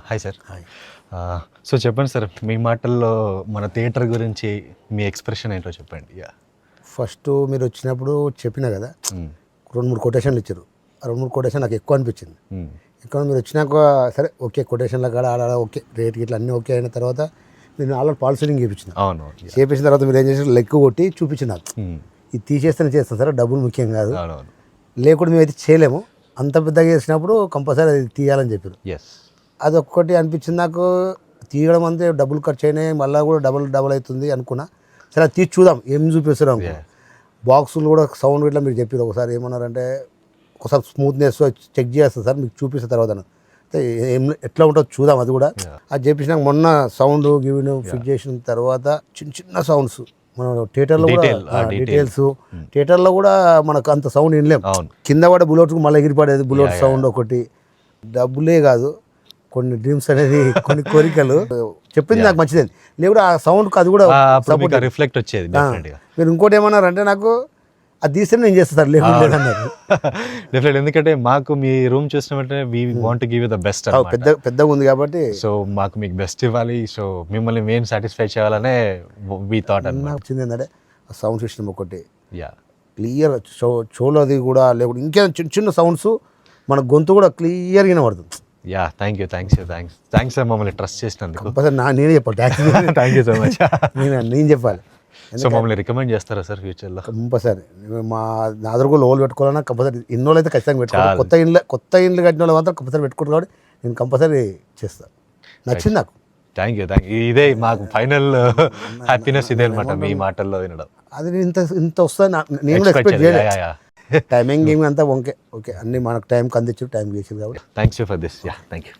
Hi sir. So చెప్పండి sir, మీ మాటల్లో మన థియేటర్ గురించి మీ ఎక్స్ప్రెషన్ ఏంటో చెప్పండి. ఫస్ట్ మీరు వచ్చినప్పుడు చెప్పినా కదా, 2-3 కొటేషన్లు ఇచ్చారు. ఆ 2-3 కొటేషన్ నాకు ఎక్కువ అనిపించింది. ఎక్కువ మీరు వచ్చినాక సరే ఓకే కొటేషన్ల కాడ ఆడ ఓకే రేట్ గిట్ల అన్నీ ఓకే అయిన తర్వాత నేను ఆల్రెడీ పాల్ సీలింగ్ చేయించిన. అవును, చేయించిన తర్వాత మీరు ఏం చేసారు, లెగ్ కొట్టి చూపించిన నాకు. ఇది తీసేస్తేనే చేస్తాను సార్, డబ్బులు ముఖ్యం కాదు, లేకుండా మేమైతే చేయలేము, అంత పెద్దగా చేసినప్పుడు కంపల్సరీ అది తీయాలని చెప్పారు. అది ఒక్కటి అనిపించింది నాకు. తీయడం అంతే డబ్బులు ఖర్చు అయినాయి, మళ్ళీ కూడా డబుల్ అవుతుంది అనుకున్నా. సరే అది తీసి చూద్దాం ఏం చూపిస్తారు అనుకో. బాక్సులు కూడా సౌండ్ ఇట్లా మీరు చెప్పారు. ఒకసారి ఏమన్నారంటే ఒకసారి స్మూత్నెస్ చెక్ చేస్తాను సార్ మీకు చూపిస్తా తర్వాత, ఏం ఎట్లా ఉంటుందో చూద్దాం. అది కూడా అది చేపించినాక మొన్న సౌండ్ గివిన్ ఫిట్ చేసిన తర్వాత చిన్న సౌండ్స్ మనం థియేటర్లో కూడా డీటెయిల్స్, థియేటర్లో కూడా మనకు అంత సౌండ్ వినలేం. కింద పడే బుల్లెట్స్కు మళ్ళీ ఎగిరిపడేది బుల్లెట్ సౌండ్ ఒకటి. డబ్బులే కాదు, కొన్ని డ్రీమ్స్ అనేది కొన్ని కోరికలు చెప్పింది నాకు మంచిది. నేను కూడా ఆ సౌండ్కి అది కూడా రిఫ్లెక్ట్ వచ్చేది. మీరు ఇంకోటి ఏమన్నారంటే నాకు అది తీస్తే నేను చేస్తాను లేదన్నారు. డెఫినెట్, ఎందుకంటే మాకు మీ రూమ్ చూసిన వెంటనే we want to give you the best. పెద్దగా ఉంది కాబట్టి సో మాకు మీకు బెస్ట్ ఇవ్వాలి, సో మిమ్మల్ని మెయిన్ సాటిస్ఫై చేయాలనే వి థాట్. నాకు వచ్చింది ఏంటంటే సౌండ్ సిస్టమ్ ఒకటి క్లియర్, షోలో అది కూడా లేకుండా ఇంకేదో చిన్న సౌండ్స్ మన గొంతు కూడా క్లియర్గా వినబడుతుంది. థ్యాంక్స్ సార్, మమ్మల్ని ట్రస్ట్ చేసినందుకు. నేనే చెప్పాలి థ్యాంక్ యూ సో మచ్. నేను చెప్పాలి. సో మమ్మల్ని రికమెండ్ చేస్తారా సార్ ఫ్యూచర్లో? కంపల్సరీ. మా నాదర్ కూడా లోన్ పెట్టుకోవాలన్నా కంపల్సరీ ఇన్నోళ్ళు అయితే ఖచ్చితంగా పెట్టుకోవాలి. కొత్త ఇండ్లు కట్టిన వాళ్ళు మాత్రం కంపల్సరీ పెట్టుకుంటారు కాబట్టి నేను కంపల్సరీ చేస్తాను. నచ్చింది నాకు. Thank you. ఇదే మాకు ఫైనల్ హ్యాపీనెస్ ఇదే అనమాట మీ మాటల్లో వినడం. అది ఇంత వస్తుంది నేను కూడా ఎక్స్పెక్ట్ చేయలేదు. టైమింగ్ అంతా ఓకే అన్ని మనకు టైంకి అందించారు, టైం చేసారు కాబట్టి thanks for this. Thank you.